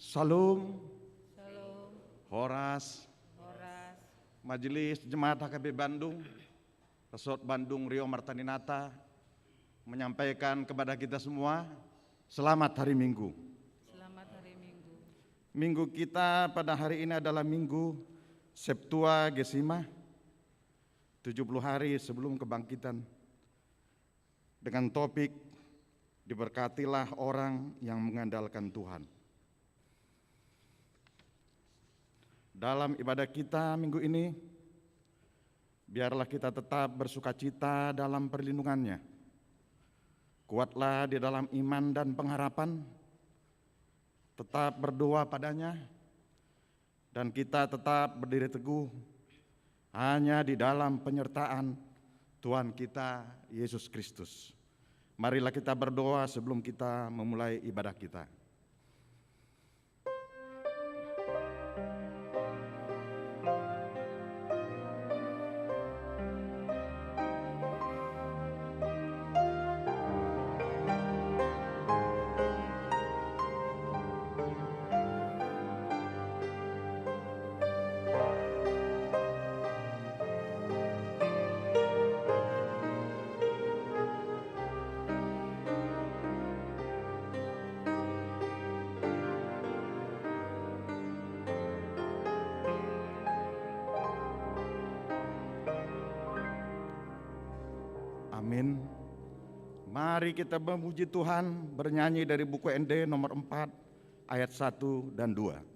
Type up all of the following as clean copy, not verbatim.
Salam, Shalom, Horas, Horas, Majelis Jemaat HKB Bandung, Resort Bandung Rio Martaninata, menyampaikan kepada kita semua, selamat hari Minggu. selamat hari Minggu. Minggu kita pada hari ini adalah Minggu Septuagesima, 70 hari sebelum kebangkitan, dengan topik diberkatilah orang yang mengandalkan Tuhan. Dalam ibadah kita minggu ini, biarlah kita tetap bersukacita dalam perlindungannya. Kuatlah di dalam iman dan pengharapan, tetap berdoa padanya, dan kita tetap berdiri teguh hanya di dalam penyertaan Tuhan kita Yesus Kristus. Marilah kita berdoa sebelum kita memulai ibadah kita. Amin. Mari kita memuji Tuhan, bernyanyi dari buku ND nomor 4 ayat 1 dan 2.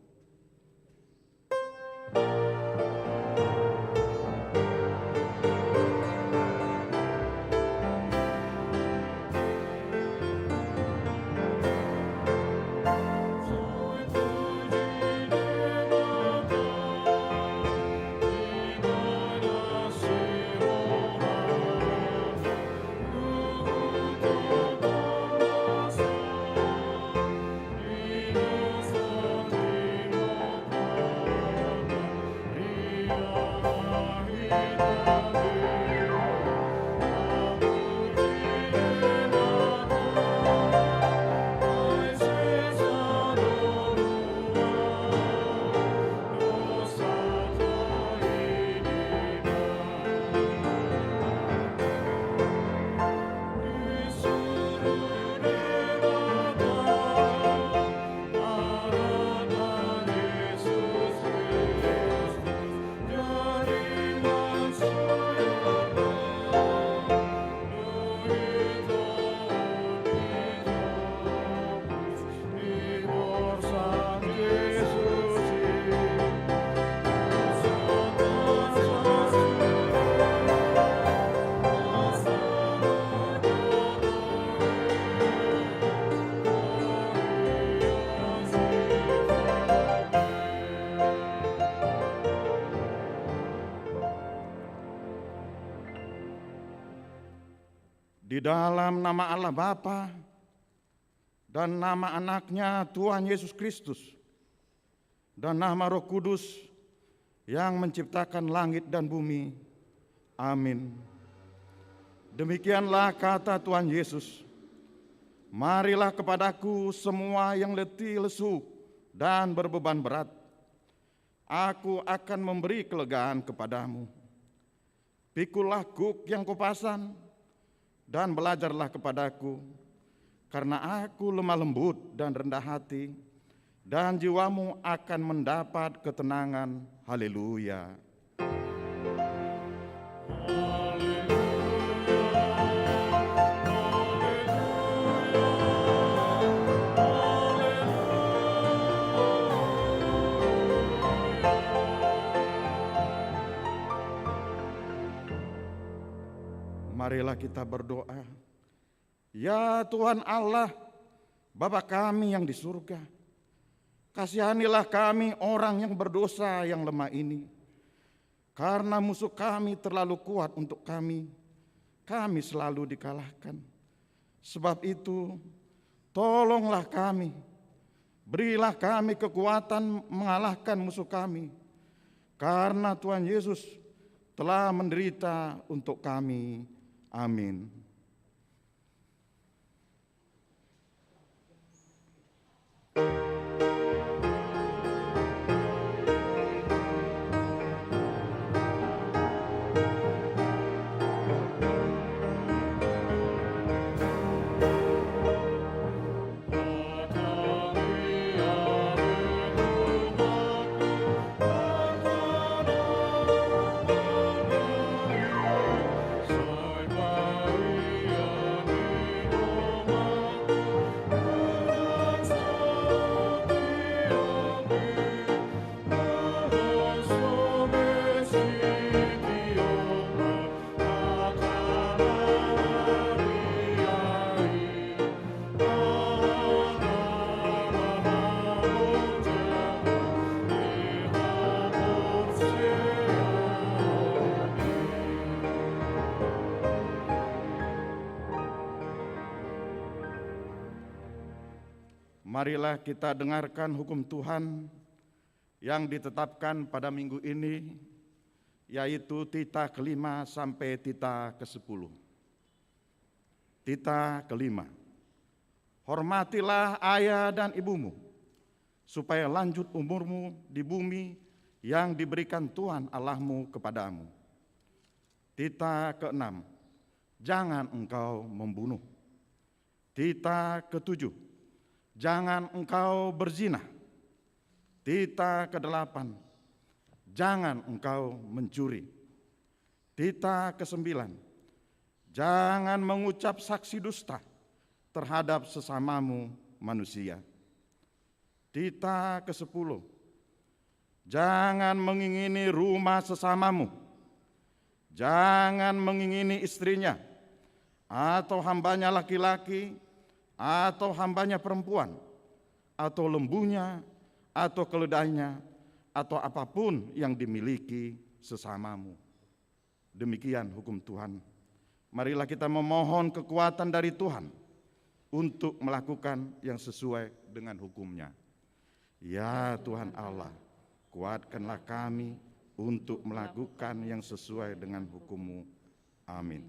Di dalam nama Allah Bapa dan nama anaknya Tuhan Yesus Kristus dan nama Roh Kudus yang menciptakan langit dan bumi. Amin. Demikianlah kata Tuhan Yesus. Marilah kepadaku semua yang letih lesu dan berbeban berat. Aku akan memberi kelegaan kepadamu. Pikulah guk yang kupasan dan belajarlah kepadaku, karena aku lemah lembut dan rendah hati, dan jiwamu akan mendapat ketenangan. Haleluya. Marilah kita berdoa. Ya Tuhan Allah, Bapa kami yang di surga, kasihanilah kami orang yang berdosa yang lemah ini. Karena musuh kami terlalu kuat untuk kami selalu dikalahkan. Sebab itu, tolonglah kami, berilah kami kekuatan mengalahkan musuh kami. Karena Tuhan Yesus telah menderita untuk kami. Amin. Marilah kita dengarkan hukum Tuhan yang ditetapkan pada minggu ini, yaitu titah ke-5 sampai titah ke-10. Titah ke-5. Hormatilah ayah dan ibumu, supaya lanjut umurmu di bumi yang diberikan Tuhan Allahmu kepadamu. Titah ke-6. Jangan engkau membunuh. Titah ke-7. Jangan engkau berzina. Titah ke-8. Jangan engkau mencuri. Titah ke-9. Jangan mengucap saksi dusta terhadap sesamamu manusia. Titah ke-10. Jangan mengingini rumah sesamamu. Jangan mengingini istrinya, atau hambanya laki-laki, atau hambanya perempuan, atau lembunya, atau keledainya, atau apapun yang dimiliki sesamamu. Demikian hukum Tuhan. Marilah kita memohon kekuatan dari Tuhan untuk melakukan yang sesuai dengan hukum-Nya. Ya Tuhan Allah, kuatkanlah kami untuk melakukan yang sesuai dengan hukum-Mu. Amin.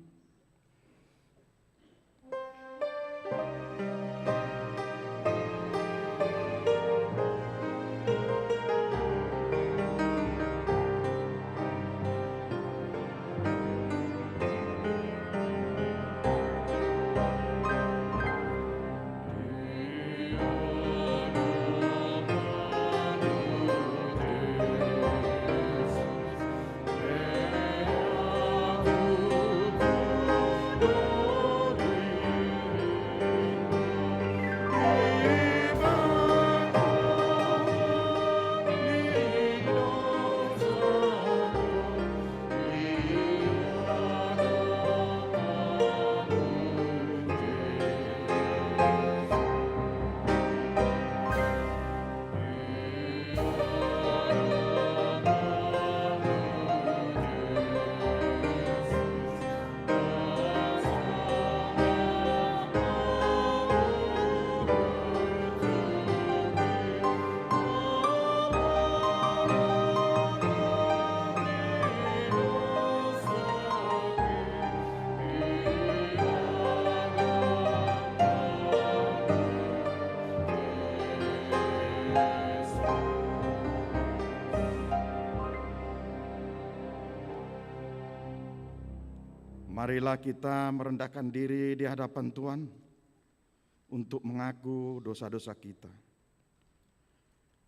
Marilah kita merendahkan diri di hadapan Tuhan untuk mengaku dosa-dosa kita.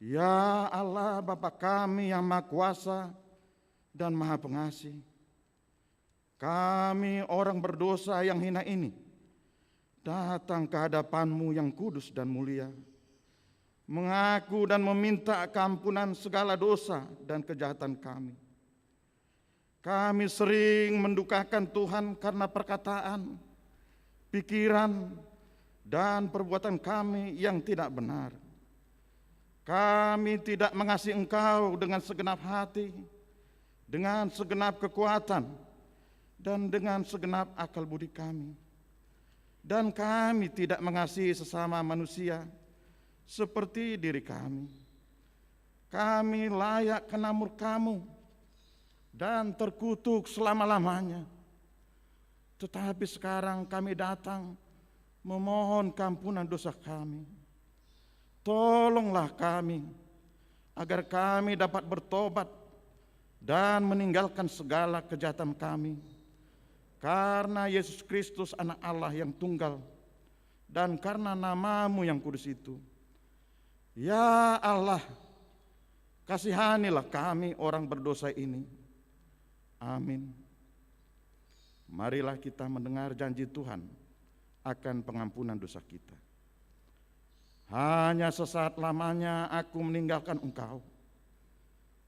Ya Allah, Bapa kami yang Maha Kuasa dan Maha Pengasih, kami orang berdosa yang hina ini datang ke hadapan-Mu yang kudus dan mulia, mengaku dan meminta keampunan segala dosa dan kejahatan kami. Kami sering mendukakan Tuhan karena perkataan, pikiran, dan perbuatan kami yang tidak benar. Kami tidak mengasihi Engkau dengan segenap hati, dengan segenap kekuatan, dan dengan segenap akal budi kami. Dan kami tidak mengasihi sesama manusia seperti diri kami. Kami layak kena murka-Mu dan terkutuk selama-lamanya. Tetapi sekarang kami datang memohon keampunan dosa kami. Tolonglah kami agar kami dapat bertobat dan meninggalkan segala kejahatan kami, karena Yesus Kristus anak Allah yang tunggal dan karena nama-Mu yang kudus itu. Ya Allah, kasihanilah kami orang berdosa ini. Amin. Marilah kita mendengar janji Tuhan akan pengampunan dosa kita. Hanya sesaat lamanya aku meninggalkan engkau,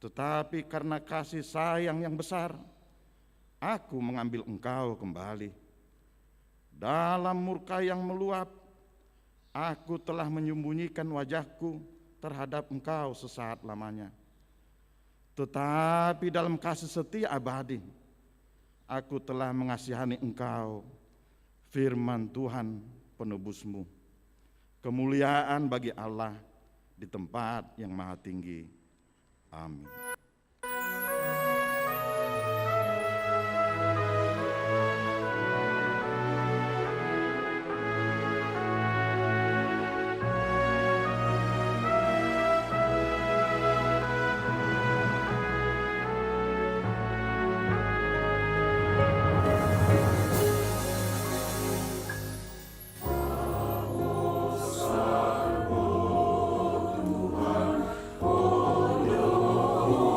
tetapi karena kasih sayang yang besar, aku mengambil engkau kembali. Dalam murka yang meluap, aku telah menyembunyikan wajahku terhadap engkau sesaat lamanya. Tetapi dalam kasih setia abadi, aku telah mengasihani engkau, firman Tuhan penebusmu. Kemuliaan bagi Allah di tempat yang maha tinggi. Amin. Oh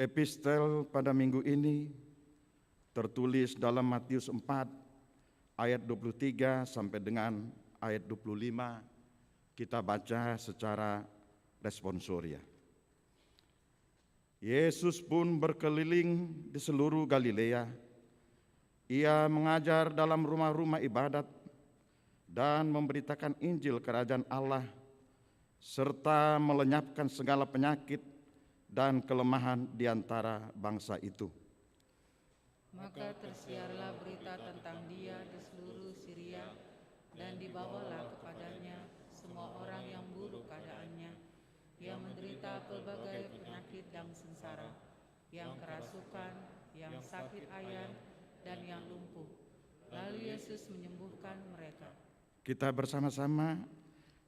Epistel pada minggu ini tertulis dalam Matius 4 ayat 23 sampai dengan ayat 25. Kita baca secara responsoria. Yesus pun berkeliling di seluruh Galilea. Ia mengajar dalam rumah-rumah ibadat dan memberitakan Injil Kerajaan Allah, serta melenyapkan segala penyakit dan kelemahan di antara bangsa itu. Maka tersiarlah berita tentang Dia di seluruh Syria, dan dibawalah kepadanya semua orang yang buruk keadaannya, yang menderita pelbagai penyakit dan sengsara, yang kerasukan, yang sakit ayan, dan yang lumpuh. Lalu Yesus menyembuhkan mereka. Kita bersama-sama,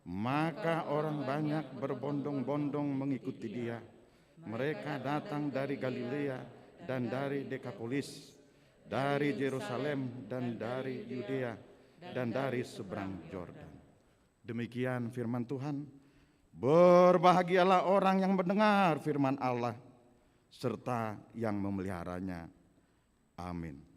maka orang banyak berbondong-bondong mengikuti Dia. Mereka datang dari Galilea dan dari Dekapolis, dari Yerusalem dan dari Yudea dan dari seberang Yordan. Demikian firman Tuhan. Berbahagialah orang yang mendengar firman Allah serta yang memeliharanya. Amin.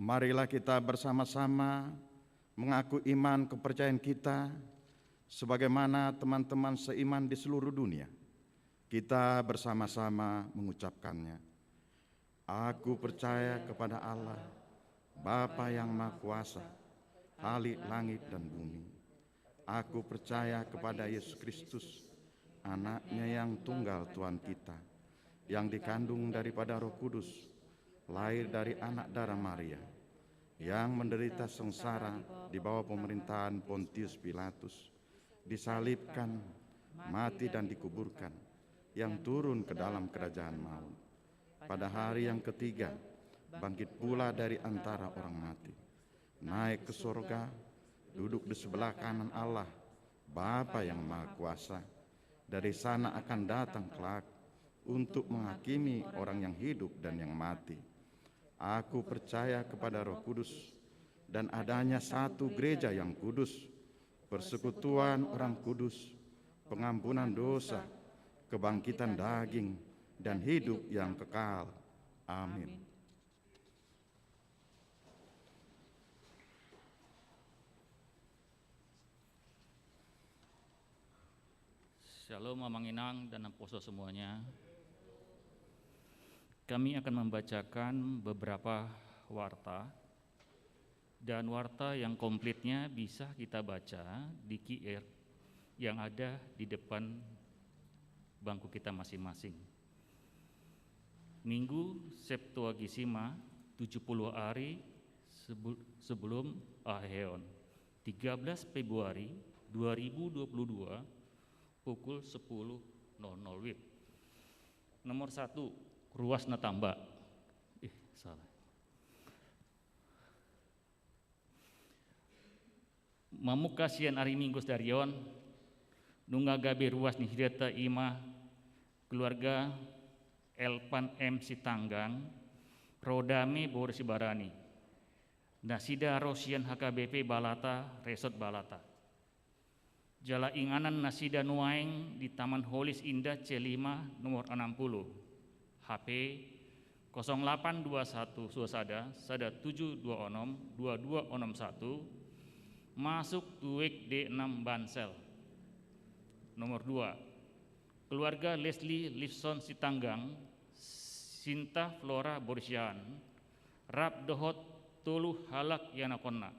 Marilah kita bersama-sama mengaku iman kepercayaan kita sebagaimana teman-teman seiman di seluruh dunia. Kita bersama-sama mengucapkannya. Aku percaya kepada Allah, Bapa yang Maha Kuasa, Khalik langit dan bumi. Aku percaya kepada Yesus Kristus, Anaknya yang tunggal Tuhan kita, yang dikandung daripada Roh Kudus, lahir dari anak darah Maria, yang menderita sengsara di bawah pemerintahan Pontius Pilatus, disalibkan, mati dan dikuburkan, yang turun ke dalam kerajaan maut. Pada hari yang ketiga, bangkit pula dari antara orang mati, naik ke surga, duduk di sebelah kanan Allah, Bapa yang Maha Kuasa. Dari sana akan datang kelak untuk menghakimi orang yang hidup dan yang mati. Aku percaya kepada Roh Kudus dan adanya satu gereja yang kudus, persekutuan orang kudus, pengampunan dosa, kebangkitan daging, dan hidup yang kekal. Amin. Shalom Mamang Inang dan Poso semuanya. Kami akan membacakan beberapa warta, dan warta yang komplitnya bisa kita baca di QR yang ada di depan bangku kita masing-masing. Minggu Septuagesima 70 hari sebelum Aheon, 13 Februari 2022 pukul 10.00 WIB. Nomor 1, Ruas Natamba. Salah. mamuka sian ari Minggu darion nungga gabe ruas nih data ima keluarga Elpan M Sitanggang Rodame Boris Barani Nasida Rosian HKBP Balata Resort Balata Jala Inganan Nasida Nuaing di Taman Holis Indah C5 nomor 60 HP 0821 Suasada Sada 726 2261 masuk tuik D6 Bansel. Nomor 2 keluarga Leslie Lifson Sitanggang Sinta Flora Borsian Rap Dohot Tuluh Halak Yanakonna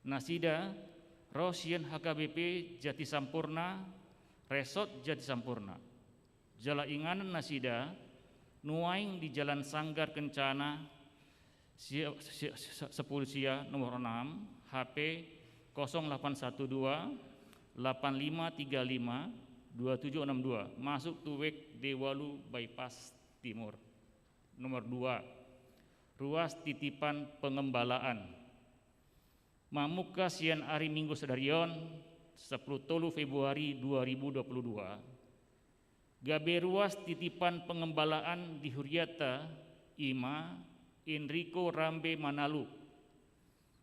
Nasida Rosian HKBP Jati Sampurna Resort Jati Sampurna Jala Inganan Nasida Nuaing di Jalan Sanggar Kencana Sepulsia nomor 6 HP 0812 8535 2762 masuk tuwek Dewalu Bypass Timur. Nomor 2 ruas titipan pengembalaan Mamuka sian ari Minggu sedarion 10 Februari 2022 gabe ruas titipan pengembalaan di Huriata Ima Enrico Rambe Manalu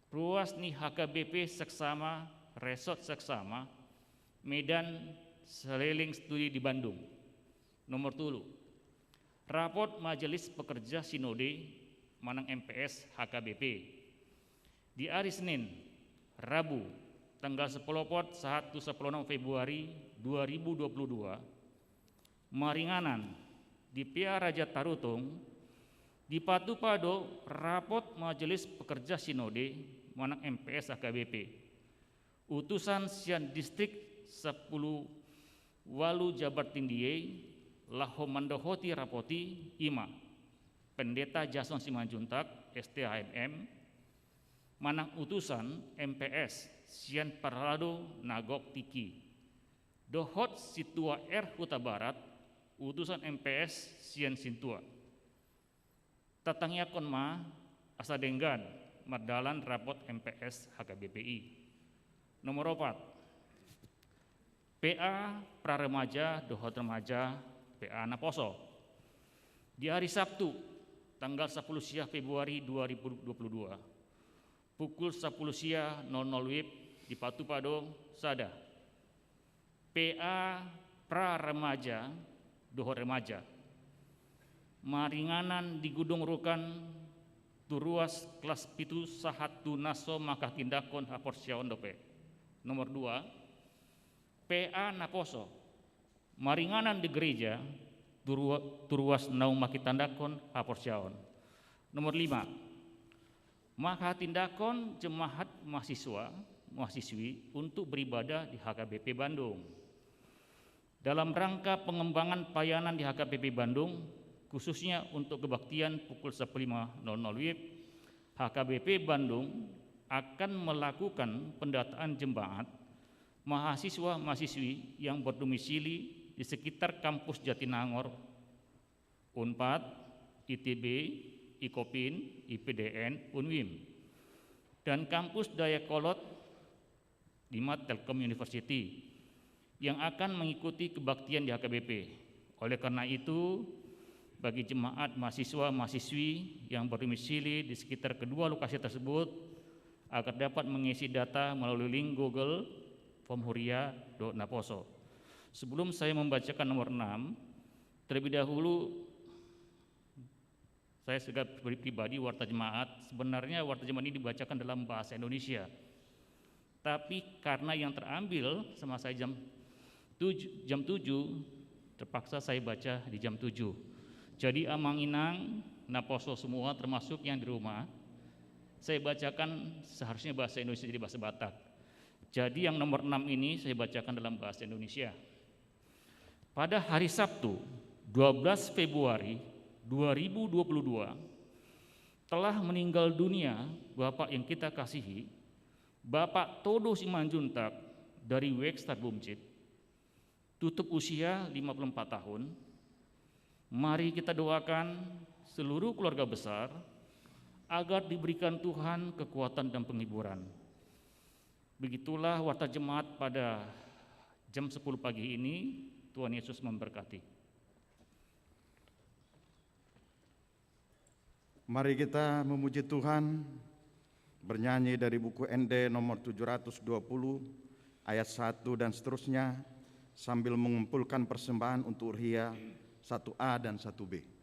ruas nih HKBP Seksama Resort Seksama Medan Seleling Studi di Bandung. Nomor 3 raport Majelis Pekerja Sinode Manang MPS HKBP di hari Senin Rabu tanggal 10 Februari 2022 Maringanan di Pia Raja Tarutung di Patupado raport Majelis Pekerja Sinode Manang MPS HKBP utusan sian distrik 10 Walu Jabar Tindie Laho Mandohoti Rapoti Ima Pendeta Jason Simanjuntak STHMM Manang utusan MPS sian Parlado Nagok Tiki Dohot Situa R Huta Barat utusan MPS sian Sintua Tatangya Konma Asadenggan Mardalan rapot MPS HKBPI. Nomor 4 PA Praremaja Dohot Remaja PA Naposo di hari Sabtu tanggal 10 Februari 2022 pukul 10 WIB di Patupado Sada PA Praremaja Dohot Remaja Maringanan di Gudung Rukan Turuas kelas pitu sahatu naso maka tindakon haporsiaon dope. Nomor 2 PA Naposo Maringanan di gereja Turuas naung makitandakon haporsiaon. Nomor 5 maka tindakon jemaat mahasiswi untuk beribadah di HKBP Bandung. Dalam rangka pengembangan pelayanan di HKBP Bandung, khususnya untuk kebaktian pukul 15.00 WIB, HKBP Bandung akan melakukan pendataan jemaat mahasiswa-mahasiswi yang berdomisili di sekitar kampus Jatinangor, Unpad, ITB, IKOPIN, IPDN, UNWIM, dan kampus Dayakolot di Telkom University yang akan mengikuti kebaktian di HKBP. Oleh karena itu, bagi jemaat mahasiswa-mahasiswi yang berdomisili di sekitar kedua lokasi tersebut agar dapat mengisi data melalui link Google Form Huria.naposo. Sebelum saya membacakan nomor 6, terlebih dahulu saya sebagai pribadi warta jemaat, sebenarnya warta jemaat ini dibacakan dalam bahasa Indonesia. Tapi karena yang terambil sama saya jam 7, terpaksa saya baca di jam 7. Jadi Amanginang, Naposo semua termasuk yang di rumah, saya bacakan seharusnya bahasa Indonesia jadi bahasa Batak. Jadi yang nomor 6 ini saya bacakan dalam bahasa Indonesia. Pada hari Sabtu 12 Februari 2022 telah meninggal dunia Bapak yang kita kasihi, Bapak Todo Simanjuntak dari Wekstar Bumcit, tutup usia 54 tahun. Mari kita doakan seluruh keluarga besar agar diberikan Tuhan kekuatan dan penghiburan. Begitulah warta jemaat pada jam 10 pagi ini. Tuhan Yesus memberkati. Mari kita memuji Tuhan, bernyanyi dari buku ND nomor 720 ayat 1 dan seterusnya, sambil mengumpulkan persembahan untuk Urhia 1A dan 1B.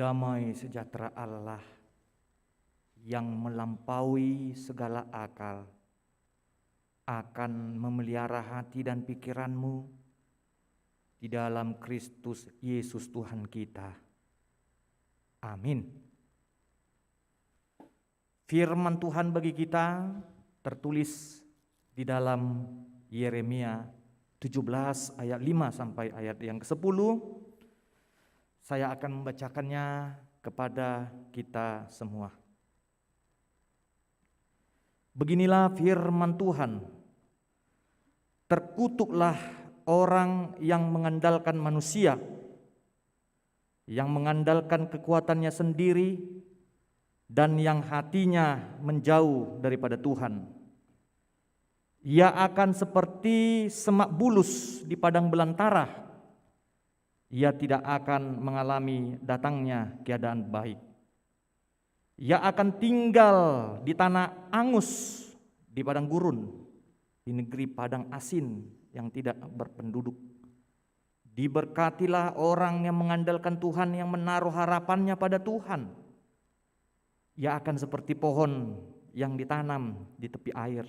Damai sejahtera Allah yang melampaui segala akal akan memelihara hati dan pikiranmu di dalam Kristus Yesus Tuhan kita. Amin. Firman Tuhan bagi kita tertulis di dalam Yeremia 17 ayat 5 sampai ayat yang ke-10. Saya akan membacakannya kepada kita semua. Beginilah firman Tuhan. Terkutuklah orang yang mengandalkan manusia, yang mengandalkan kekuatannya sendiri, dan yang hatinya menjauh daripada Tuhan. Ia akan seperti semak bulus di padang belantara. Ia tidak akan mengalami datangnya keadaan baik. Ia akan tinggal di tanah angus, di padang gurun, di negeri padang asin yang tidak berpenduduk. Diberkatilah orang yang mengandalkan Tuhan, yang menaruh harapannya pada Tuhan. Ia akan seperti pohon yang ditanam di tepi air,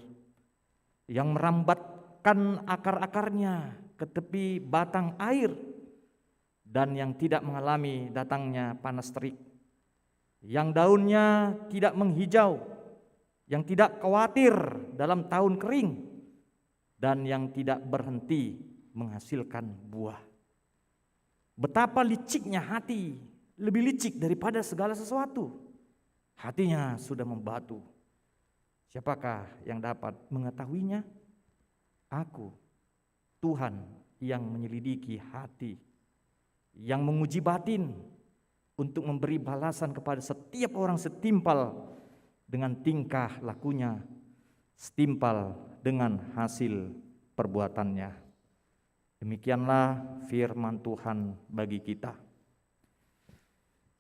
yang merambatkan akar-akarnya ke tepi batang air, dan yang tidak mengalami datangnya panas terik, yang daunnya tidak menghijau, yang tidak khawatir dalam tahun kering, dan yang tidak berhenti menghasilkan buah. Betapa liciknya hati, lebih licik daripada segala sesuatu. Hatinya sudah membatu. Siapakah yang dapat mengetahuinya? Aku, Tuhan yang menyelidiki hati, yang menguji batin, untuk memberi balasan kepada setiap orang setimpal dengan tingkah lakunya, setimpal dengan hasil perbuatannya. Demikianlah firman Tuhan bagi kita.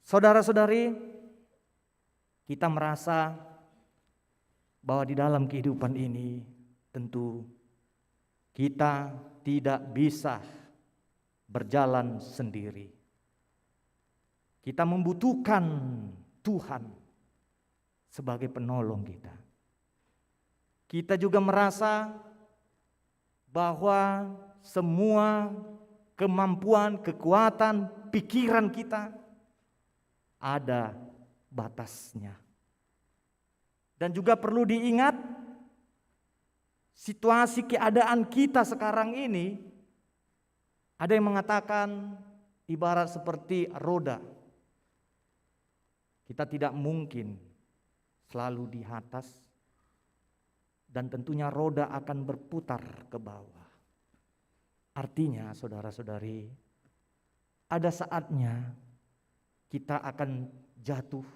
Saudara-saudari, kita merasa bahwa di dalam kehidupan ini tentu kita tidak bisa berjalan sendiri. Kita membutuhkan Tuhan sebagai penolong kita. Kita juga merasa bahwa semua kemampuan, kekuatan, pikiran kita ada batasnya. Dan juga perlu diingat, situasi keadaan kita sekarang ini, ada yang mengatakan ibarat seperti roda. Kita tidak mungkin selalu di atas, dan tentunya roda akan berputar ke bawah. Artinya, saudara-saudari, ada saatnya kita akan jatuh,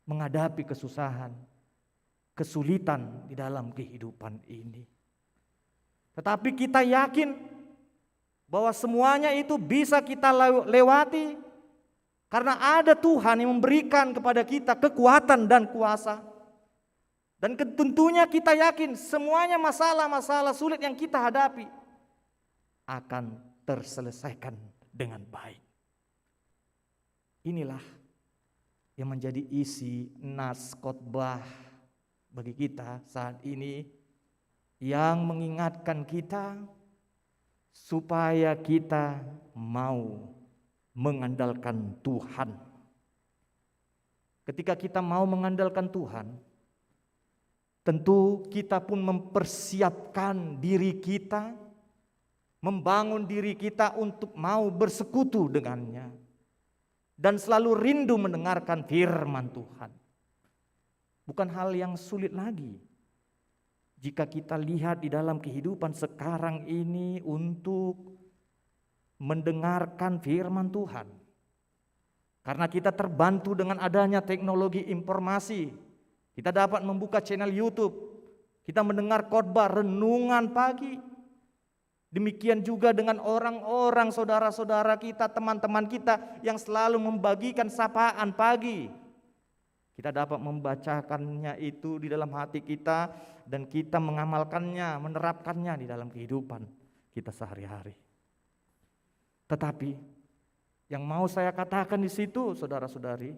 menghadapi kesusahan, kesulitan di dalam kehidupan ini. Tetapi kita yakin bahwa semuanya itu bisa kita lewati karena ada Tuhan yang memberikan kepada kita kekuatan dan kuasa. Dan tentunya kita yakin semuanya masalah-masalah sulit yang kita hadapi akan terselesaikan dengan baik. Inilah yang menjadi isi nas khotbah bagi kita saat ini, yang mengingatkan kita supaya kita mau mengandalkan Tuhan. Ketika kita mau mengandalkan Tuhan, tentu kita pun mempersiapkan diri kita, membangun diri kita untuk mau bersekutu dengannya, dan selalu rindu mendengarkan firman Tuhan. Bukan hal yang sulit lagi jika kita lihat di dalam kehidupan sekarang ini untuk mendengarkan firman Tuhan. Karena kita terbantu dengan adanya teknologi informasi, kita dapat membuka channel YouTube, kita mendengar khotbah renungan pagi. Demikian juga dengan orang-orang saudara-saudara kita, teman-teman kita yang selalu membagikan sapaan pagi. Kita dapat membacakannya itu di dalam hati kita dan kita mengamalkannya, menerapkannya di dalam kehidupan kita sehari-hari. Tetapi yang mau saya katakan di situ, saudara-saudari,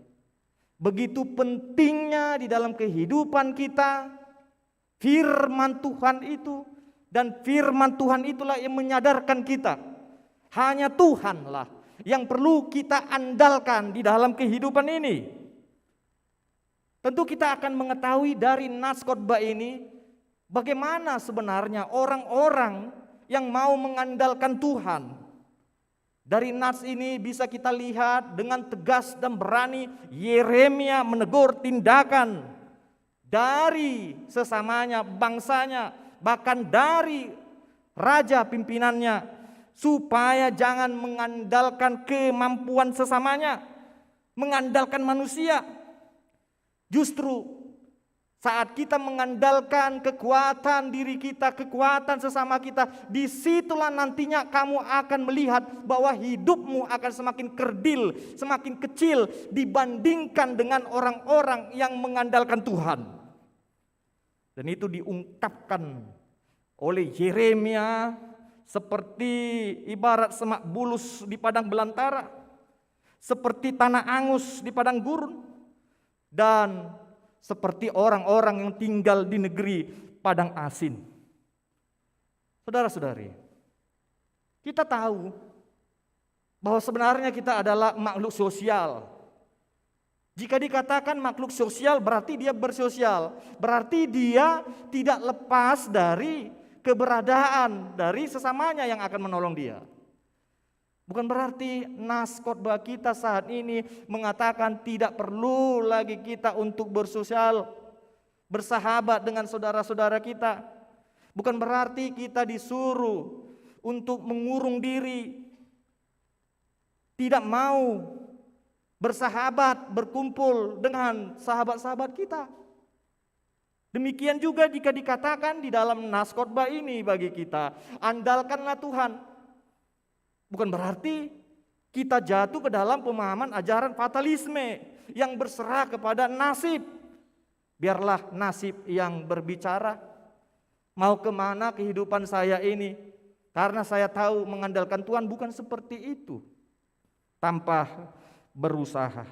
begitu pentingnya di dalam kehidupan kita firman Tuhan itu. Dan firman Tuhan itulah yang menyadarkan kita, hanya Tuhanlah yang perlu kita andalkan di dalam kehidupan ini. Tentu kita akan mengetahui dari nas khotbah ini Bagaimana sebenarnya orang-orang yang mau mengandalkan Tuhan? Dari nas ini bisa kita lihat dengan tegas dan berani Yeremia menegur tindakan dari sesamanya, bangsanya, bahkan dari raja pimpinannya, supaya jangan mengandalkan kemampuan sesamanya, mengandalkan manusia. Justru saat kita mengandalkan kekuatan diri kita, kekuatan sesama kita, disitulah nantinya kamu akan melihat bahwa hidupmu akan semakin kerdil, semakin kecil dibandingkan dengan orang-orang yang mengandalkan Tuhan. Dan itu diungkapkan oleh Yeremia seperti ibarat semak bulus di padang belantara, seperti tanah angus di padang gurun, dan seperti orang-orang yang tinggal di negeri padang asin. Saudara-saudari, kita tahu bahwa sebenarnya kita adalah makhluk sosial. Jika dikatakan makhluk sosial berarti dia bersosial, berarti dia tidak lepas dari keberadaan dari sesamanya yang akan menolong dia. Bukan berarti nas khotbah kita saat ini mengatakan tidak perlu lagi kita untuk bersosial, bersahabat dengan saudara-saudara kita. Bukan berarti kita disuruh untuk mengurung diri, tidak mau bersahabat, berkumpul dengan sahabat-sahabat kita. Demikian juga jika dikatakan di dalam nas khotbah ini bagi kita, andalkanlah Tuhan. Bukan berarti kita jatuh ke dalam pemahaman ajaran fatalisme yang berserah kepada nasib. Biarlah nasib yang berbicara. Mau kemana kehidupan saya ini? Karena saya tahu mengandalkan Tuhan bukan seperti itu. Tanpa berusaha.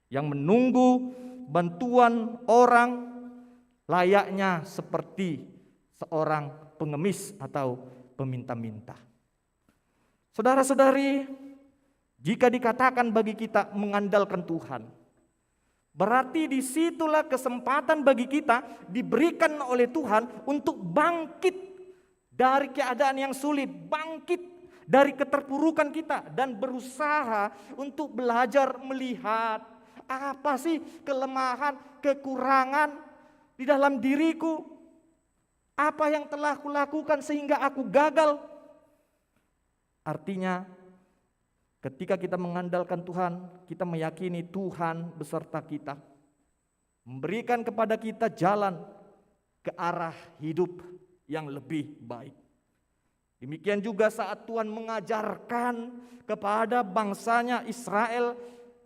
Yang menunggu bantuan orang layaknya seperti seorang pengemis atau peminta-minta. Saudara-saudari, jika dikatakan bagi kita mengandalkan Tuhan, berarti disitulah kesempatan bagi kita diberikan oleh Tuhan untuk bangkit dari keadaan yang sulit, bangkit dari keterpurukan kita dan berusaha untuk belajar melihat apa sih kelemahan, kekurangan di dalam diriku, apa yang telah kulakukan sehingga aku gagal. Artinya ketika kita mengandalkan Tuhan, kita meyakini Tuhan beserta kita, memberikan kepada kita jalan ke arah hidup yang lebih baik. Demikian juga saat Tuhan mengajarkan kepada bangsanya Israel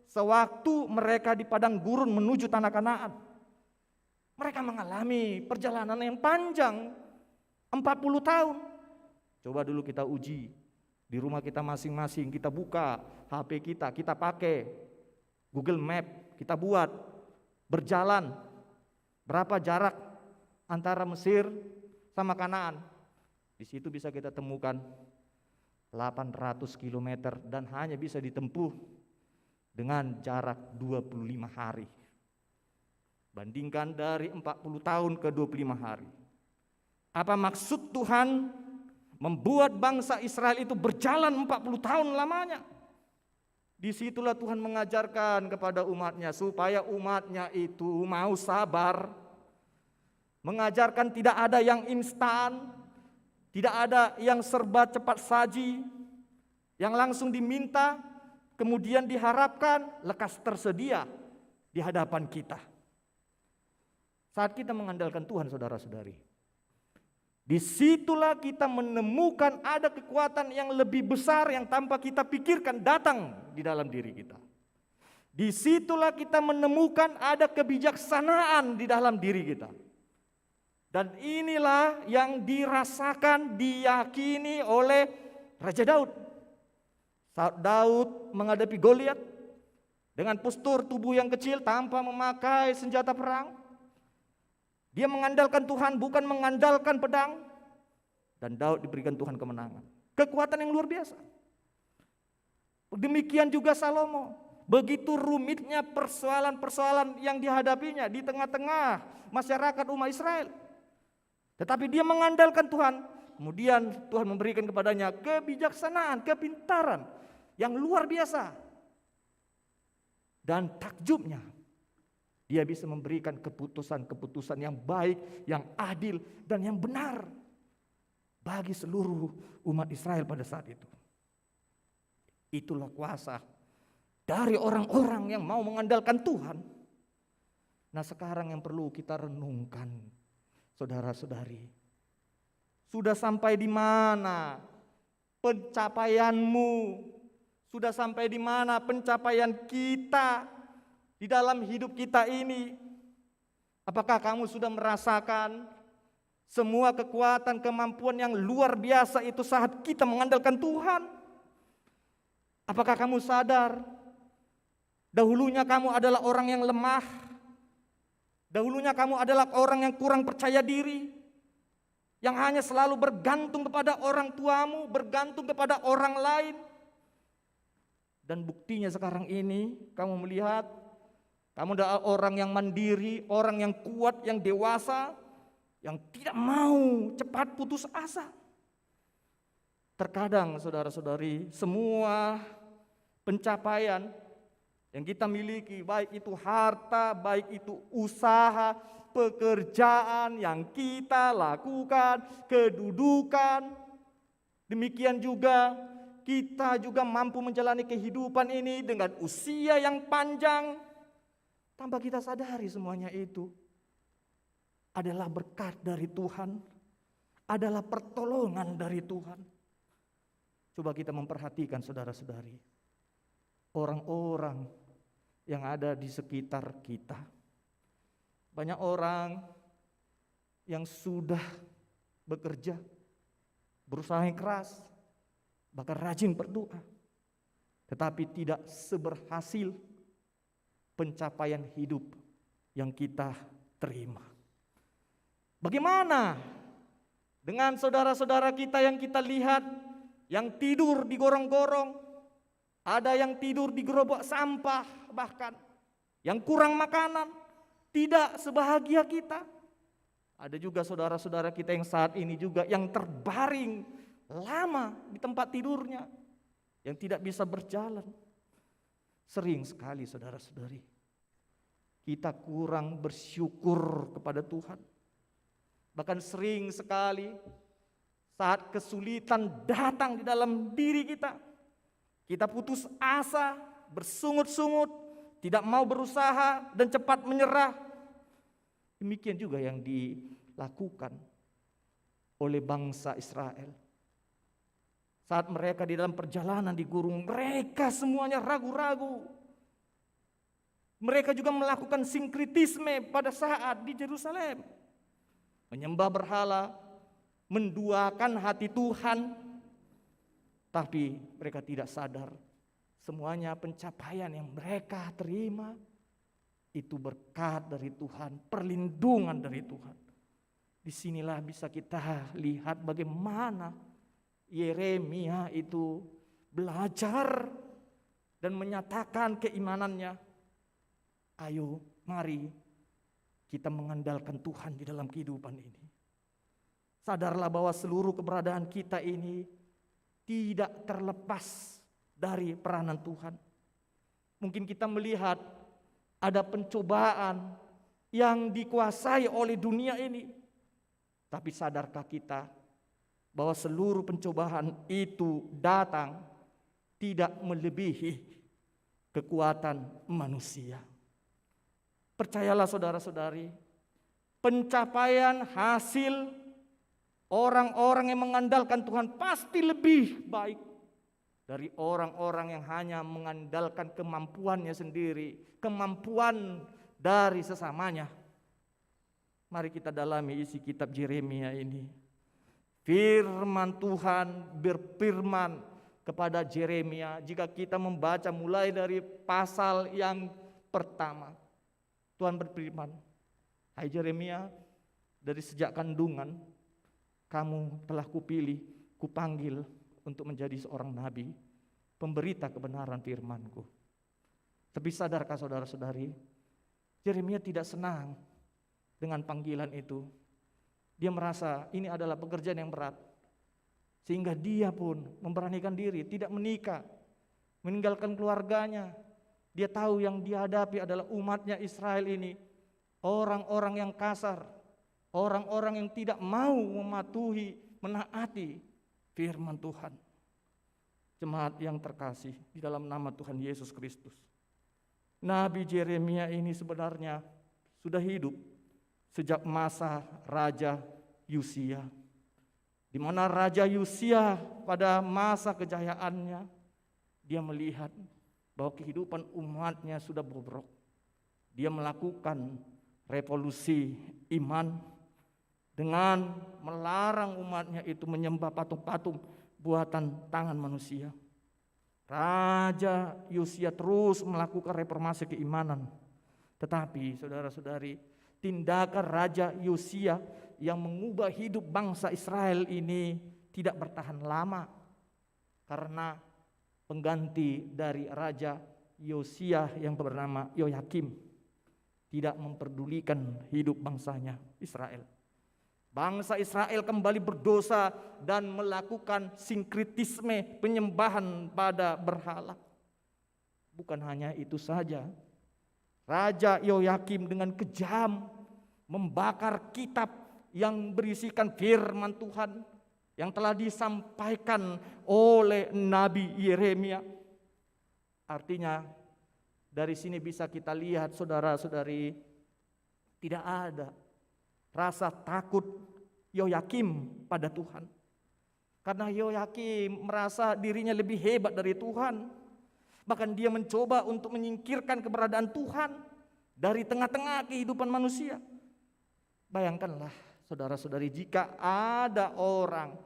sewaktu mereka di padang gurun menuju tanah Kanaan. Mereka mengalami perjalanan yang panjang, 40 tahun. Coba dulu kita uji. Di rumah kita masing-masing, kita buka HP kita, kita pakai Google Map, kita buat berjalan berapa jarak antara Mesir sama Kanaan. Di situ bisa kita temukan 800 km dan hanya bisa ditempuh dengan jarak 25 hari. Bandingkan dari 40 tahun ke 25 hari. Apa maksud Tuhan membuat bangsa Israel itu berjalan 40 tahun lamanya? Disitulah Tuhan mengajarkan kepada umatnya supaya umatnya itu mau sabar. Mengajarkan tidak ada yang instan, tidak ada yang serba cepat saji, yang langsung diminta, kemudian diharapkan lekas tersedia di hadapan kita. Saat kita mengandalkan Tuhan, saudara-saudari, disitulah kita menemukan ada kekuatan yang lebih besar yang tanpa kita pikirkan datang di dalam diri kita. Disitulah kita menemukan ada kebijaksanaan di dalam diri kita. Dan inilah yang dirasakan, diyakini oleh Raja Daud. Saat Daud menghadapi Goliat dengan postur tubuh yang kecil tanpa memakai senjata perang, dia mengandalkan Tuhan, bukan mengandalkan pedang. Dan Daud diberikan Tuhan kemenangan. Kekuatan yang luar biasa. Demikian juga Salomo. Begitu rumitnya persoalan-persoalan yang dihadapinya di tengah-tengah masyarakat umat Israel. Tetapi dia mengandalkan Tuhan. Kemudian Tuhan memberikan kepadanya kebijaksanaan, kepintaran yang luar biasa. Dan takjubnya, dia bisa memberikan keputusan-keputusan yang baik, yang adil, dan yang benar bagi seluruh umat Israel pada saat itu. Itulah kuasa dari orang-orang yang mau mengandalkan Tuhan. Nah, sekarang yang perlu kita renungkan, saudara-saudari, sudah sampai di mana pencapaianmu? Sudah sampai di mana pencapaian kita di dalam hidup kita ini? Apakah kamu sudah merasakan semua kekuatan, kemampuan yang luar biasa itu saat kita mengandalkan Tuhan? Apakah kamu sadar dahulunya kamu adalah orang yang lemah? Dahulunya kamu adalah orang yang kurang percaya diri, yang hanya selalu bergantung kepada orang tuamu, bergantung kepada orang lain. Dan buktinya sekarang ini kamu melihat kamu adalah orang yang mandiri, orang yang kuat, yang dewasa, yang tidak mau cepat putus asa. Terkadang saudara-saudari, semua pencapaian yang kita miliki, baik itu harta, baik itu usaha, pekerjaan yang kita lakukan, kedudukan, demikian juga kita juga mampu menjalani kehidupan ini dengan usia yang panjang, tanpa kita sadari semuanya itu adalah berkat dari Tuhan, adalah pertolongan dari Tuhan. Coba kita memperhatikan saudara-saudari, orang-orang yang ada di sekitar kita. Banyak orang yang sudah bekerja, berusaha yang keras, bahkan rajin berdoa, tetapi tidak seberhasil pencapaian hidup yang kita terima. Bagaimana dengan saudara-saudara kita yang kita lihat yang tidur di gorong-gorong, ada yang tidur di gerobak sampah, bahkan yang kurang makanan, tidak sebahagia kita. Ada juga saudara-saudara kita yang saat ini juga yang terbaring lama di tempat tidurnya, yang tidak bisa berjalan. Sering sekali saudara-saudari, kita kurang bersyukur kepada Tuhan. Bahkan sering sekali saat kesulitan datang di dalam diri kita, kita putus asa, bersungut-sungut, tidak mau berusaha dan cepat menyerah. Demikian juga yang dilakukan oleh bangsa Israel. Saat mereka di dalam perjalanan di gurun, mereka semuanya ragu-ragu. Mereka juga melakukan sinkritisme pada saat di Yerusalem. Menyembah berhala, menduakan hati Tuhan. Tapi mereka tidak sadar semuanya pencapaian yang mereka terima itu berkat dari Tuhan, perlindungan dari Tuhan. Disinilah bisa kita lihat bagaimana Yeremia itu belajar dan menyatakan keimanannya. Ayo, mari kita mengandalkan Tuhan di dalam kehidupan ini. Sadarlah bahwa seluruh keberadaan kita ini tidak terlepas dari peranan Tuhan. Mungkin kita melihat ada pencobaan yang dikuasai oleh dunia ini. Tapi sadarkah kita bahwa seluruh pencobaan itu datang tidak melebihi kekuatan manusia. Percayalah saudara-saudari, pencapaian hasil orang-orang yang mengandalkan Tuhan pasti lebih baik dari orang-orang yang hanya mengandalkan kemampuannya sendiri, kemampuan dari sesamanya. Mari kita dalami isi kitab Yeremia ini. Firman Tuhan berfirman kepada Yeremia, jika kita membaca mulai dari pasal yang pertama. Tuhan berfirman, hai Yeremia, dari sejak kandungan kamu telah kupilih, kupanggil untuk menjadi seorang nabi, pemberita kebenaran firman-Ku. Tapi sadarkah saudara-saudari, Yeremia tidak senang dengan panggilan itu. Dia merasa ini adalah pekerjaan yang berat. Sehingga dia pun memberanikan diri, tidak menikah, meninggalkan keluarganya. Dia tahu yang dia hadapi adalah umatnya Israel ini, orang-orang yang kasar, orang-orang yang tidak mau mematuhi, menaati firman Tuhan. Jemaat yang terkasih di dalam nama Tuhan Yesus Kristus, Nabi Yeremia ini sebenarnya sudah hidup sejak masa Raja Yosia, di mana Raja Yosia pada masa kejayaannya, dia melihat bahwa kehidupan umatnya sudah bobrok. Dia melakukan revolusi iman dengan melarang umatnya itu menyembah patung-patung buatan tangan manusia. Raja Yosia terus melakukan reformasi keimanan. Tetapi saudara-saudari, tindakan Raja Yosia yang mengubah hidup bangsa Israel ini tidak bertahan lama, karena pengganti dari Raja Yosia yang bernama Yoyakim tidak memperdulikan hidup bangsanya Israel. Bangsa Israel kembali berdosa dan melakukan sinkretisme, penyembahan pada berhala. Bukan hanya itu saja, Raja Yoyakim dengan kejam membakar kitab yang berisikan firman Tuhan yang telah disampaikan oleh Nabi Yeremia. Artinya dari sini bisa kita lihat, saudara-saudari, tidak ada rasa takut Yoyakim pada Tuhan. Karena Yoyakim merasa dirinya lebih hebat dari Tuhan. Bahkan dia mencoba untuk menyingkirkan keberadaan Tuhan dari tengah-tengah kehidupan manusia. Bayangkanlah saudara-saudari, jika ada orang,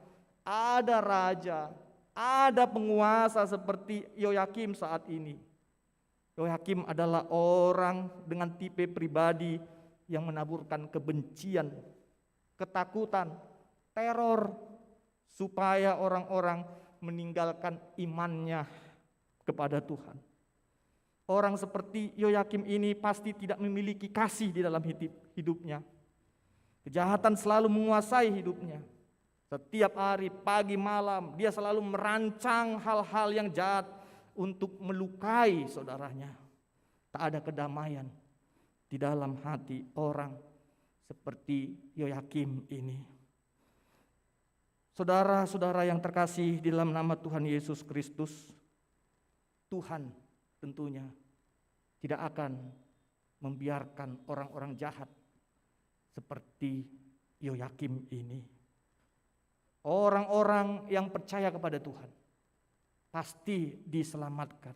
ada raja, ada penguasa seperti Yoyakim saat ini. Yoyakim adalah orang dengan tipe pribadi yang menaburkan kebencian, ketakutan, teror, supaya orang-orang meninggalkan imannya kepada Tuhan. Orang seperti Yoyakim ini pasti tidak memiliki kasih di dalam hidupnya. Kejahatan selalu menguasai hidupnya. Setiap hari, pagi malam, dia selalu merancang hal-hal yang jahat untuk melukai saudaranya. Tak ada kedamaian di dalam hati orang seperti Yoyakim ini. Saudara-saudara yang terkasih di dalam nama Tuhan Yesus Kristus, Tuhan tentunya tidak akan membiarkan orang-orang jahat seperti Yoyakim ini. Orang-orang yang percaya kepada Tuhan pasti diselamatkan.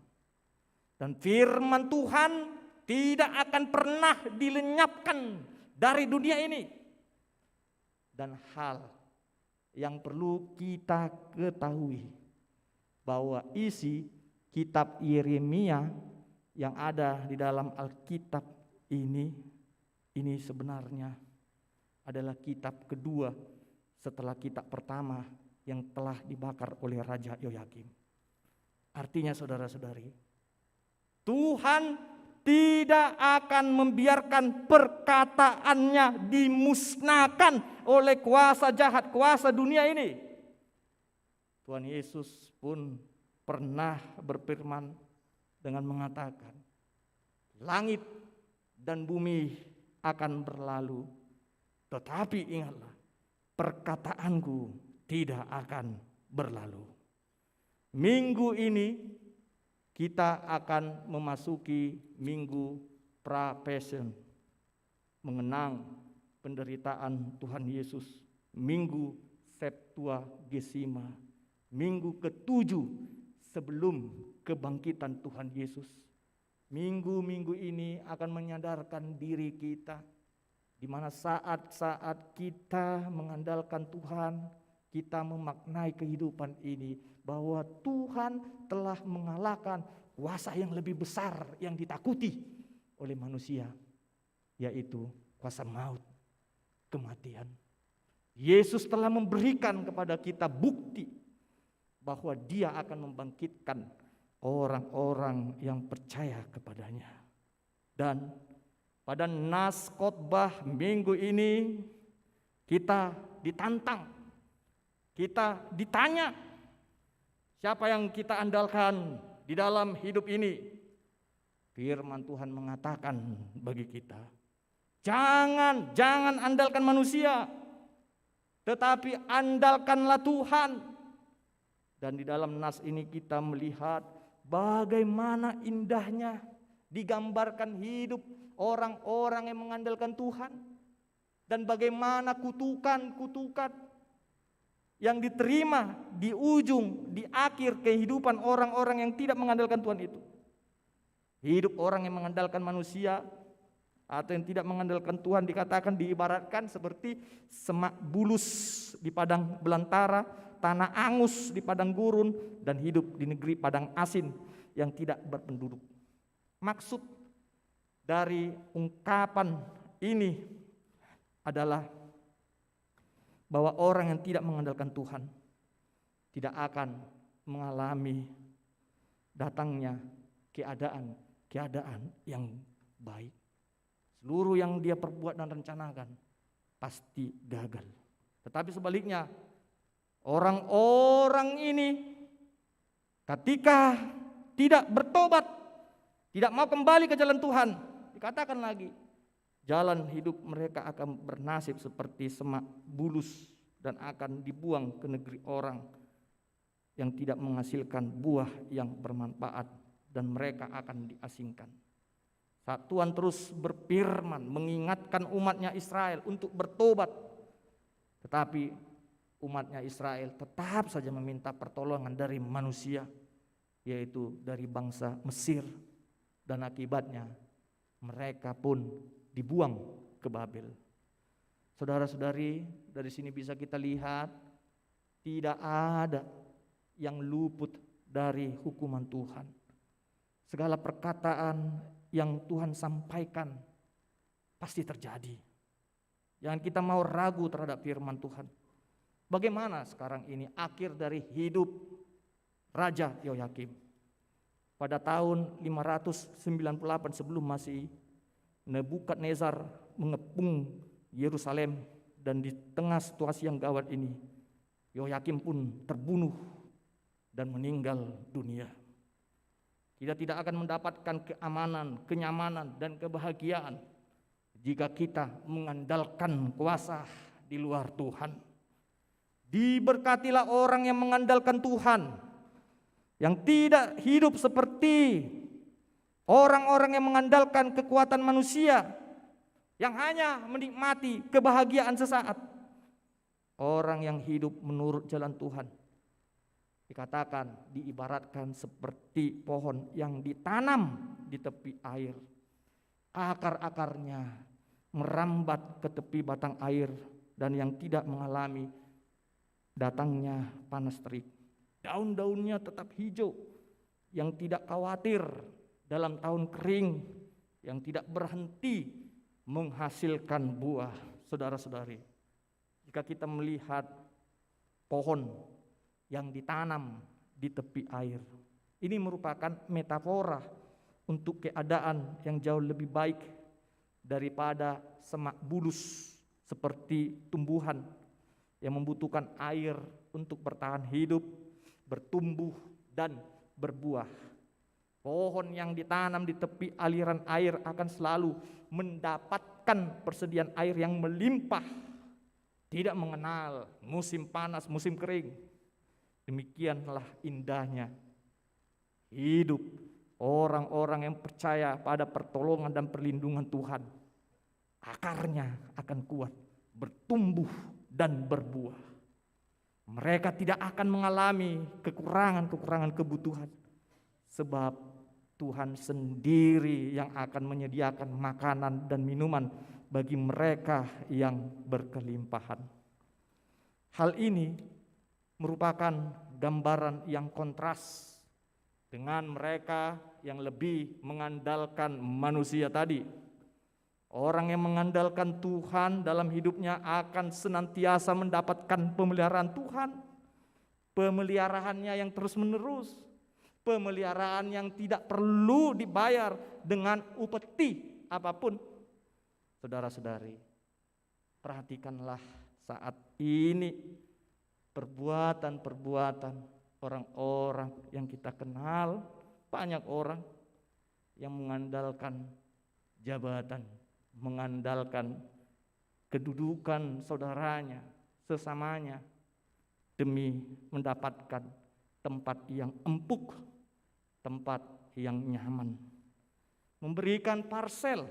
Dan firman Tuhan tidak akan pernah dilenyapkan dari dunia ini. Dan hal yang perlu kita ketahui, bahwa isi kitab Yeremia yang ada di dalam Alkitab ini sebenarnya adalah kitab kedua setelah kitab pertama yang telah dibakar oleh Raja Yoyakim. Artinya saudara-saudari, Tuhan tidak akan membiarkan perkataannya dimusnahkan oleh kuasa jahat, kuasa dunia ini. Tuhan Yesus pun pernah berfirman dengan mengatakan, langit dan bumi akan berlalu, tetapi ingatlah, perkataanku tidak akan berlalu. Minggu ini kita akan memasuki minggu pra-passion, mengenang penderitaan Tuhan Yesus, minggu Septuagesima, minggu ke-7 sebelum kebangkitan Tuhan Yesus. Minggu-minggu ini akan menyadarkan diri kita, di mana saat-saat kita mengandalkan Tuhan, kita memaknai kehidupan ini, bahwa Tuhan telah mengalahkan kuasa yang lebih besar yang ditakuti oleh manusia, yaitu kuasa maut, kematian. Yesus telah memberikan kepada kita bukti bahwa Dia akan membangkitkan orang-orang yang percaya kepadanya. Dan pada nas khotbah minggu ini kita ditantang, kita ditanya, siapa yang kita andalkan di dalam hidup ini? Firman Tuhan mengatakan bagi kita, jangan andalkan manusia, tetapi andalkanlah Tuhan. Dan di dalam nas ini kita melihat bagaimana indahnya digambarkan hidup orang-orang yang mengandalkan Tuhan, dan bagaimana kutukan-kutukan yang diterima di ujung, di akhir kehidupan orang-orang yang tidak mengandalkan Tuhan itu. Hidup orang yang mengandalkan manusia atau yang tidak mengandalkan Tuhan dikatakan, diibaratkan seperti semak bulus di padang belantara, tanah angus di padang gurun, dan hidup di negeri padang asin yang tidak berpenduduk. Maksud dari ungkapan ini adalah bahwa orang yang tidak mengandalkan Tuhan tidak akan mengalami datangnya keadaan yang baik. Seluruh yang dia perbuat dan rencanakan pasti gagal. Tetapi sebaliknya, orang-orang ini ketika tidak bertobat, tidak mau kembali ke jalan Tuhan, dikatakan lagi, jalan hidup mereka akan bernasib seperti semak bulus dan akan dibuang ke negeri orang yang tidak menghasilkan buah yang bermanfaat, dan mereka akan diasingkan. Saat Tuhan terus berfirman mengingatkan umatnya Israel untuk bertobat, tetapi umatnya Israel tetap saja meminta pertolongan dari manusia, yaitu dari bangsa Mesir, dan akibatnya mereka pun dibuang ke Babel. Saudara-saudari, dari sini bisa kita lihat tidak ada yang luput dari hukuman Tuhan. Segala perkataan yang Tuhan sampaikan pasti terjadi. Jangan kita mau ragu terhadap firman Tuhan. Bagaimana sekarang ini akhir dari hidup Raja Yehoyakim? Pada tahun 598 sebelum Masehi, Nebukadnezar mengepung Yerusalem, dan di tengah situasi yang gawat ini, Yehoyakim pun terbunuh dan meninggal dunia. Kita tidak akan mendapatkan keamanan, kenyamanan, dan kebahagiaan jika kita mengandalkan kuasa di luar Tuhan. Diberkatilah orang yang mengandalkan Tuhan, yang tidak hidup seperti orang-orang yang mengandalkan kekuatan manusia, yang hanya menikmati kebahagiaan sesaat. Orang yang hidup menurut jalan Tuhan dikatakan, diibaratkan seperti pohon yang ditanam di tepi air. Akar-akarnya merambat ke tepi batang air, dan yang tidak mengalami datangnya panas terik. Daun-daunnya tetap hijau, yang tidak khawatir dalam tahun kering, yang tidak berhenti menghasilkan buah. Saudara-saudari, jika kita melihat pohon yang ditanam di tepi air, ini merupakan metafora untuk keadaan yang jauh lebih baik daripada semak bulus, seperti tumbuhan yang membutuhkan air untuk bertahan hidup, bertumbuh, dan berbuah. Pohon yang ditanam di tepi aliran air akan selalu mendapatkan persediaan air yang melimpah, tidak mengenal musim panas, musim kering. Demikianlah indahnya hidup orang-orang yang percaya pada pertolongan dan perlindungan Tuhan. Akarnya akan kuat, bertumbuh, dan berbuah. Mereka tidak akan mengalami kekurangan kebutuhan, sebab Tuhan sendiri yang akan menyediakan makanan dan minuman bagi mereka yang berkelimpahan. Hal ini merupakan gambaran yang kontras dengan mereka yang lebih mengandalkan manusia tadi. Orang yang mengandalkan Tuhan dalam hidupnya akan senantiasa mendapatkan pemeliharaan Tuhan, pemeliharaannya yang terus-menerus, pemeliharaan yang tidak perlu dibayar dengan upeti apapun. Saudara-saudari, perhatikanlah saat ini perbuatan-perbuatan orang-orang yang kita kenal, banyak orang yang mengandalkan jabatan, mengandalkan kedudukan saudaranya, sesamanya, demi mendapatkan tempat yang empuk, tempat yang nyaman, memberikan parsel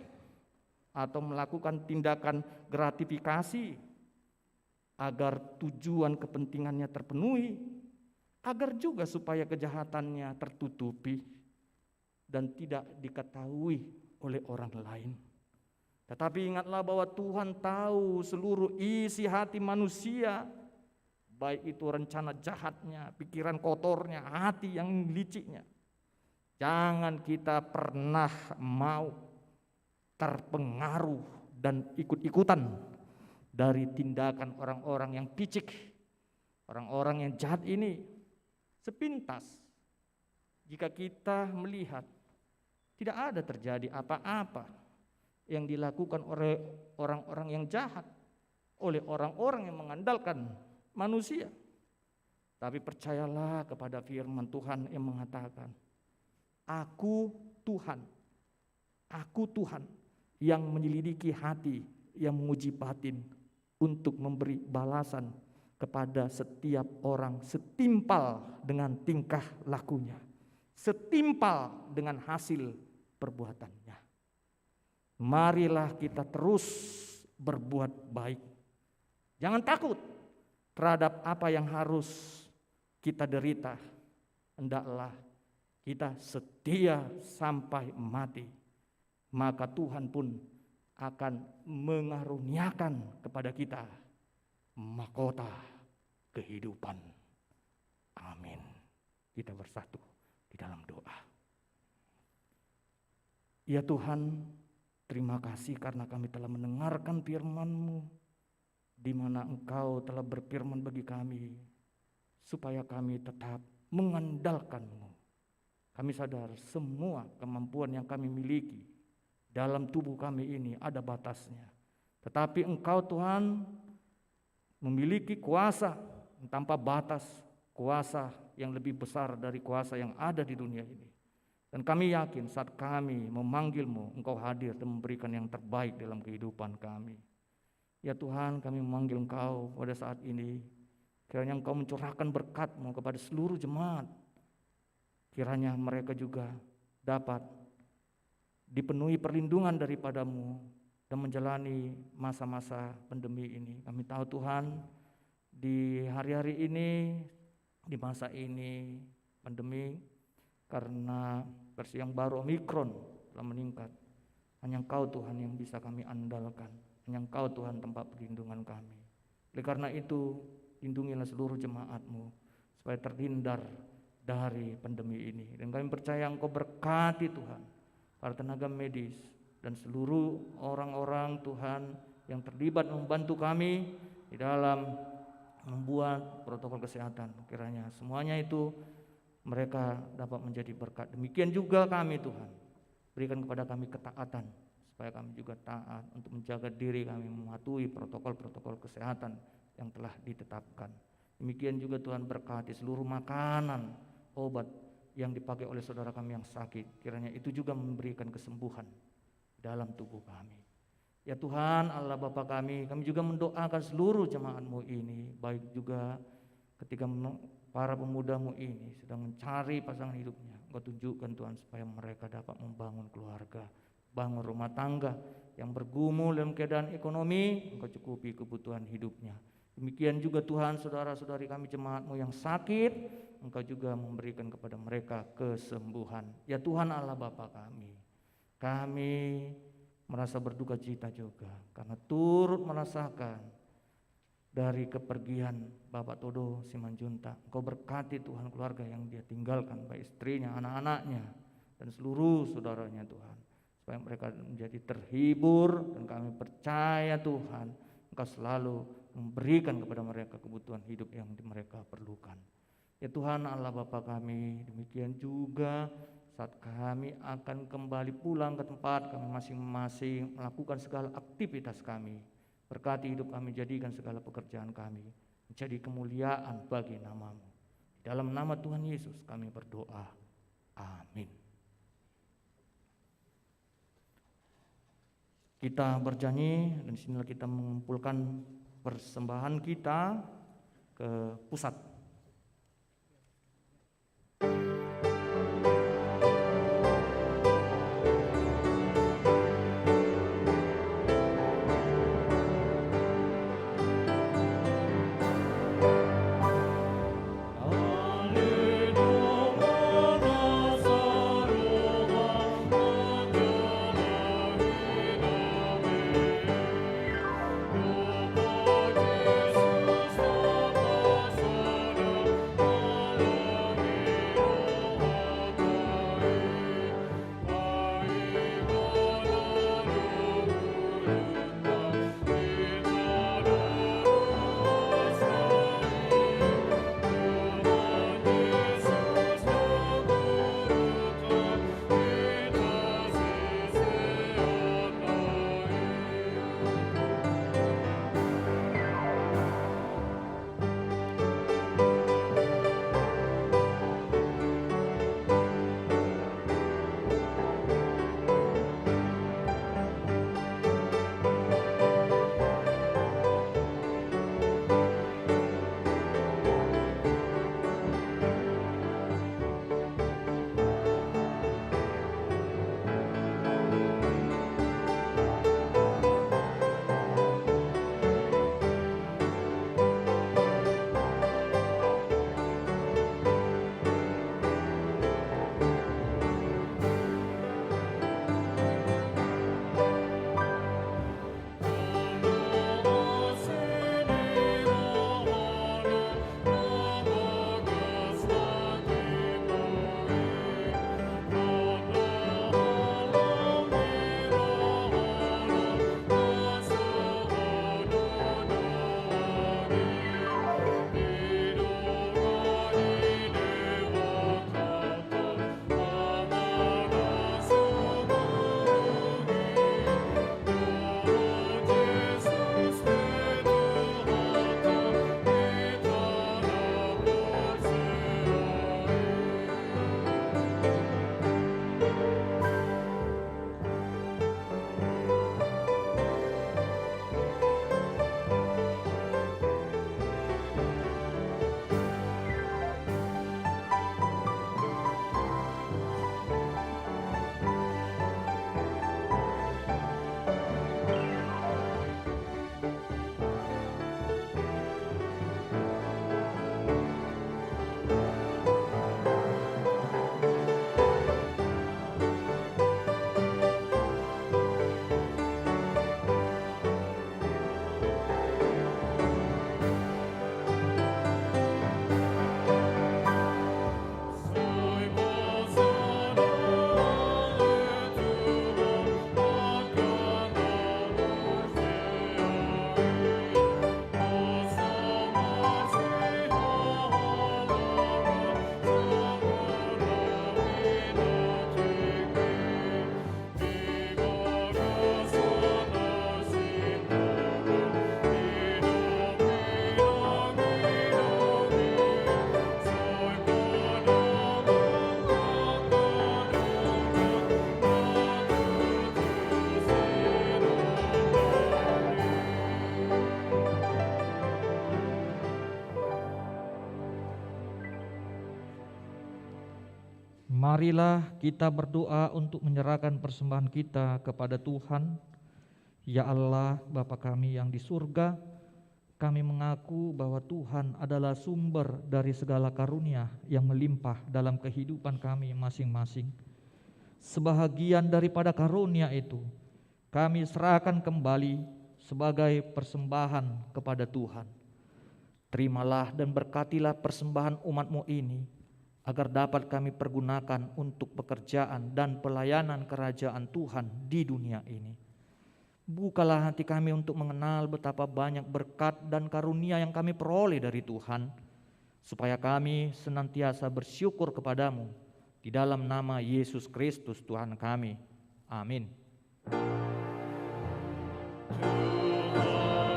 atau melakukan tindakan gratifikasi agar tujuan kepentingannya terpenuhi, agar juga supaya kejahatannya tertutupi dan tidak diketahui oleh orang lain. Tetapi ingatlah bahwa Tuhan tahu seluruh isi hati manusia, baik itu rencana jahatnya, pikiran kotornya, hati yang liciknya. Jangan kita pernah mau terpengaruh dan ikut-ikutan dari tindakan orang-orang yang picik, orang-orang yang jahat ini. Sepintas, jika kita melihat tidak ada terjadi apa-apa yang dilakukan oleh orang-orang yang jahat, oleh orang-orang yang mengandalkan manusia. Tapi percayalah kepada firman Tuhan yang mengatakan, Aku Tuhan yang menyelidiki hati, yang menguji batin untuk memberi balasan kepada setiap orang setimpal dengan tingkah lakunya, setimpal dengan hasil perbuatannya. Marilah kita terus berbuat baik. Jangan takut terhadap apa yang harus kita derita. Hendaklah kita setia sampai mati, maka Tuhan pun akan mengaruniakan kepada kita mahkota kehidupan. Amin. Kita bersatu di dalam doa. Ya Tuhan, terima kasih karena kami telah mendengarkan firman-Mu, di mana Engkau telah berfirman bagi kami, supaya kami tetap mengandalkan-Mu. Kami sadar semua kemampuan yang kami miliki dalam tubuh kami ini ada batasnya. Tetapi Engkau Tuhan memiliki kuasa tanpa batas, kuasa yang lebih besar dari kuasa yang ada di dunia ini. Dan kami yakin saat kami memanggil-Mu, Engkau hadir dan memberikan yang terbaik dalam kehidupan kami. Ya Tuhan, kami memanggil Engkau pada saat ini. Kiranya Engkau mencurahkan berkat-Mu kepada seluruh jemaat. Kiranya mereka juga dapat dipenuhi perlindungan daripada-Mu dan menjalani masa-masa pandemi ini. Kami tahu Tuhan, di hari-hari ini, di masa ini pandemi, karena versi yang baru Omikron telah meningkat. Hanya Engkau Tuhan yang bisa kami andalkan. Hanya Engkau Tuhan tempat perlindungan kami. Oleh karena itu, lindungilah seluruh jemaat-Mu supaya terhindar dari pandemi ini. Dan kami percaya Engkau berkati Tuhan para tenaga medis dan seluruh orang-orang Tuhan yang terlibat membantu kami di dalam membuat protokol kesehatan. Kiranya semuanya itu mereka dapat menjadi berkat. Demikian juga kami Tuhan, berikan kepada kami ketaatan supaya kami juga taat untuk menjaga diri kami mematuhi protokol-protokol kesehatan yang telah ditetapkan. Demikian juga Tuhan berkati seluruh makanan, obat yang dipakai oleh saudara kami yang sakit. Kiranya itu juga memberikan kesembuhan dalam tubuh kami. Ya Tuhan Allah Bapa kami juga mendoakan seluruh jemaat-Mu ini, baik juga ketika para pemuda-Mu ini sedang mencari pasangan hidupnya. Engkau tunjukkan Tuhan supaya mereka dapat membangun keluarga, bangun rumah tangga yang bergumul dalam keadaan ekonomi. Engkau cukupi kebutuhan hidupnya. Demikian juga Tuhan saudara-saudari kami jemaat-Mu yang sakit, Engkau juga memberikan kepada mereka kesembuhan. Ya Tuhan Allah Bapa kami merasa berduka cita juga karena turut merasakan dari kepergian Bapak Todo Simanjuntak. Engkau berkati Tuhan keluarga yang dia tinggalkan, baik istrinya, anak-anaknya, dan seluruh saudaranya Tuhan, supaya mereka menjadi terhibur. Dan kami percaya Tuhan Engkau selalu memberikan kepada mereka kebutuhan hidup yang mereka perlukan. Ya Tuhan Allah Bapa kami, demikian juga saat kami akan kembali pulang ke tempat kami masing-masing melakukan segala aktivitas kami, Berkati hidup kami, jadikan segala pekerjaan kami menjadi kemuliaan bagi nama-Mu. Dalam nama Tuhan Yesus kami berdoa. Amin. Kita bernyanyi dan disinilah kita mengumpulkan persembahan kita ke pusat. Marilah kita berdoa untuk menyerahkan persembahan kita kepada Tuhan. Ya Allah, Bapa kami yang di surga, kami mengaku bahwa Tuhan adalah sumber dari segala karunia yang melimpah dalam kehidupan kami masing-masing. Sebahagian daripada karunia itu, kami serahkan kembali sebagai persembahan kepada Tuhan. Terimalah dan berkatilah persembahan umat-Mu ini, agar dapat kami pergunakan untuk pekerjaan dan pelayanan kerajaan Tuhan di dunia ini. Bukalah hati kami untuk mengenal betapa banyak berkat dan karunia yang kami peroleh dari Tuhan, supaya kami senantiasa bersyukur kepadamu, di dalam nama Yesus Kristus Tuhan kami. Amin. Tuhan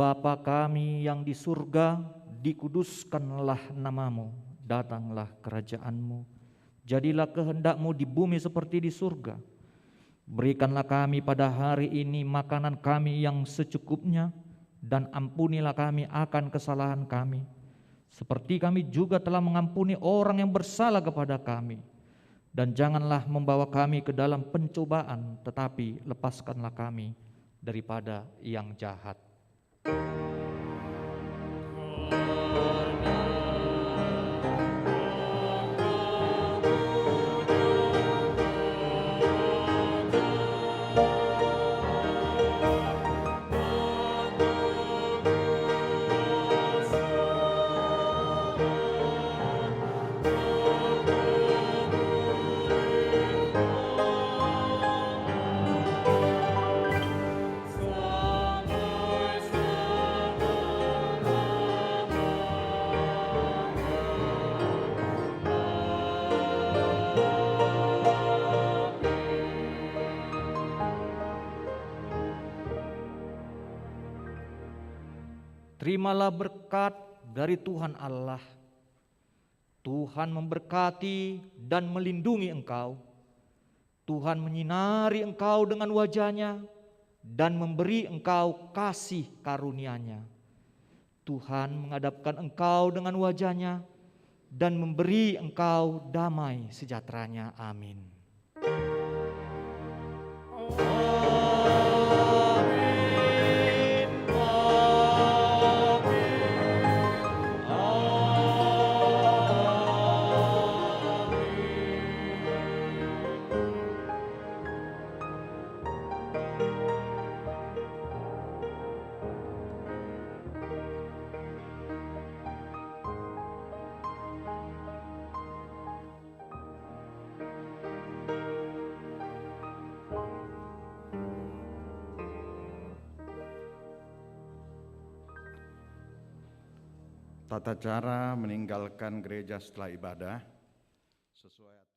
Bapa kami yang di surga, dikuduskanlah namamu, datanglah kerajaanmu, jadilah kehendak-Mu di bumi seperti di surga. Berikanlah kami pada hari ini makanan kami yang secukupnya, dan ampunilah kami akan kesalahan kami, seperti kami juga telah mengampuni orang yang bersalah kepada kami. Dan janganlah membawa kami ke dalam pencobaan, tetapi lepaskanlah kami daripada yang jahat. Terimalah berkat dari Tuhan Allah. Tuhan memberkati dan melindungi engkau. Tuhan menyinari engkau dengan wajah-Nya dan memberi engkau kasih karunia-Nya. Tuhan menghadapkan engkau dengan wajah-Nya dan memberi engkau damai sejahtera-Nya. Amin. Tata cara meninggalkan gereja setelah ibadah sesuai